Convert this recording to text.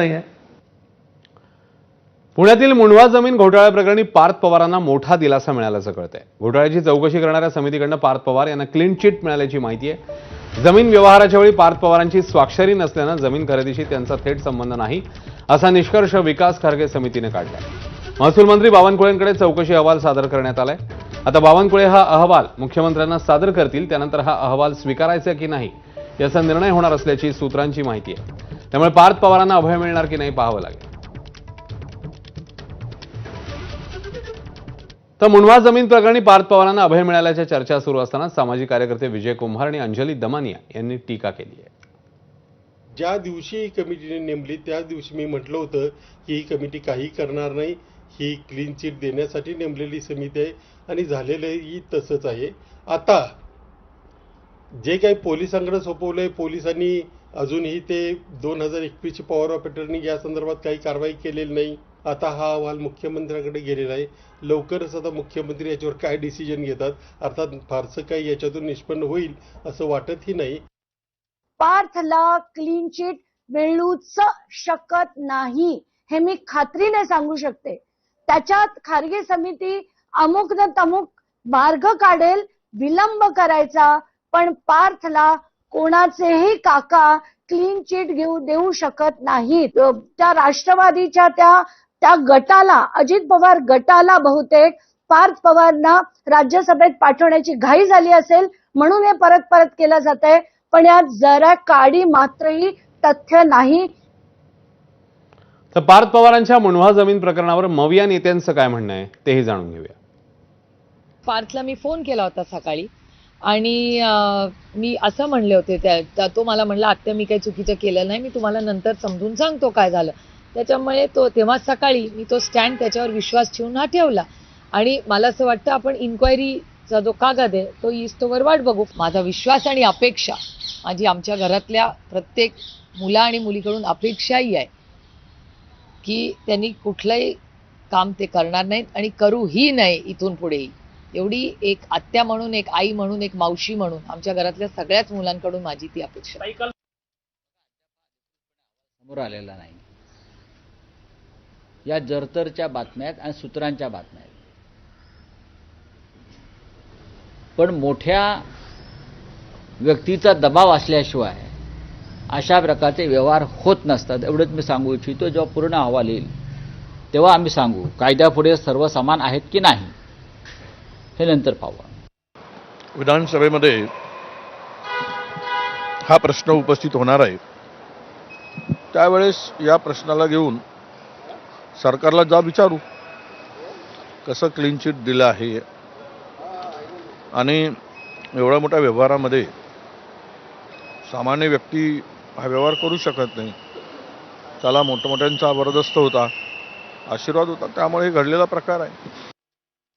आहे। पुण्यातील मुंढवा जमीन घोटाळ्या प्रकरणी पार्थ पवारांना मोठा दिलासा मिळाल्याचं कळतंय। घोटाळ्याची चौकशी करणाऱ्या समितीकडून पार्थ पवार यांना क्लीन चिट मिळाल्याची माहिती आहे। जमीन व्यवहाराच्या वेळी पार्थ पवारांची स्वाक्षरी नसल्यानं जमीन खरेदीशी त्यांचा थेट संबंध नाही असा निष्कर्ष विकास खारगे समितीने काढलाय। महसूल मंत्री बावनकुळेंकडे चौकशी अहवाल सादर करण्यात आलाय। आता बावनकुळे हा अहवाल मुख्यमंत्र्यांना सादर करतील, त्यानंतर हा अहवाल स्वीकारायचा की नाही याचा निर्णय होणार असल्याची सूत्रांची माहिती आहे। त्यामुळे पार्थ पवारांना अभय मिळणार की नाही पाहावं लागेल। तर मुंढवा जमीन प्रकरणी पार्थ पवारांना अभय मिळाल्याच्या चर्चा सुरू असताना सामाजिक कार्यकर्ते विजय कुंभार आणि अंजली दमानिया यांनी टीका केली आहे। ज्या दिवशी ही कमिटीने नेमली त्याच दिवशी मी म्हटलं होतं की ही कमिटी काही करणार नाही, ही क्लीन चिट देण्यासाठी नेमलेली समिती आहे आणि झालेलंही तसंच आहे। आता जे काही पोलिसांकडे सोपवलंय, पोलिसांनी अजूनही ते 2021 ची पॉवर ऑफ अटर्नी या संदर्भात काही कारवाई केलेली नाही। आता हा अहवाल मुख्यमंत्र्यांकडे गेलेला आहे। लवकरच आता मुख्यमंत्री याच्यावर काय डिसिजन घेतात, अर्थात फारसं काही याच्यातून निष्पन्न होईल असं वाटतही नाही। पार्थला क्लीन चिट मिळूच शकत नाही हे मी खात्रीने सांगू शकते। त्याच्यात खारगे समिती अमुक न तमुक मार्ग काढेल विलंब करायचा, पण पार्थला कोणाचेही काका क्लीन चिट देऊ शकत नाहीत। त्या राष्ट्रवादीच्या त्या गटाला, अजित पवार गटाला बहुतेक पार्थ पवारना राज्यसभेत पाठवण्याची घाई झाली असेल म्हणून हे परत परत केलं जातंय, पण यात जरा काडी मात्रही तथ्य नाही। तर पार्थ पवारांच्या मुंढवा जमीन प्रकरणावर मविया नेत्यांचं काय म्हणणं आहे तेही जाणून घेऊया। पार्थला मी फोन केला होता सकाळी आणि मी असं म्हणले होते, तो मला म्हणला आत्या मी काही चुकीचं केलं नाही, मी तुम्हाला नंतर समजून सांगतो काय झालं। त्याच्यामुळे तेव्हा सकाळी मी तो स्टँड त्याच्यावर विश्वास ठेवून हा ठेवला आणि मला असं वाटतं आपण इन्क्वायरीचा जो कागद आहे तो इस्तोवर वाट बघू। माझा विश्वास आणि अपेक्षा, माझी आमच्या घरातल्या प्रत्येक मुला आणि मुलीकडून अपेक्षाही आहे की त्यांनी कुठलंही काम ते करणार नाहीत आणि करूही नाही इथून पुढेही। एवढी एक आत्या म्हणून, एक आई म्हणून, एक मावशी म्हणून आमच्या घरातल्या सगळ्याच मुलांकडून माझी ती अपेक्षा आहे। समोर आलेला नाही या जरतरच्या बातम्या आणि सूत्रांच्या बातम्या, पण मोठ्या व्यक्तीचा दबाव असल्याशिवाय अशा प्रकारचे व्यवहार होत नसतात एवढंच मी सांगू इच्छितो। जेव्हा पूर्ण अहवाल येईल तेव्हा आम्ही सांगू कायद्यापुढे सर्व समान आहेत की नाही हे नंतर पाहू। विधानसभेमध्ये हा प्रश्न उपस्थित होणार आहे, त्यावेळेस या प्रश्नाला घेऊन सरकारला जाब विचारू कसं क्लीन चिट दिलं आहे आणि एवढ्या मोठ्या व्यवहारामध्ये सामान्य व्यक्ती हा व्यवहार करू शकत नाही। त्याला मोठमोठ्यांचा जबरदस्त होता, आशीर्वाद होता, त्यामुळे घडलेला प्रकार आहे।